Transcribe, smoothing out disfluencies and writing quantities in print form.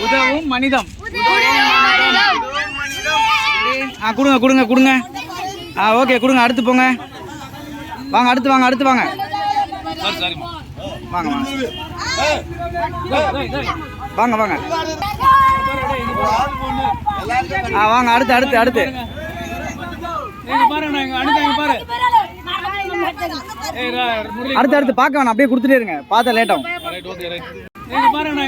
உதவும் மனிதம். கொடுங்க கொடுங்க கொடுங்க. ஓகே கொடுங்க. அடுத்து போங்க. வாங்க அடுத்து வாங்க அடுத்து வாங்க. வாங்க வாங்க வாங்க வாங்க. வாங்க அடுத்து அடுத்து அடுத்து. அடுத்து அடுத்து பார்க்க வேணாம், அப்படியே கொடுத்துட்டே இருங்க, பார்த்தா லேட் ஆகும். பாருங்க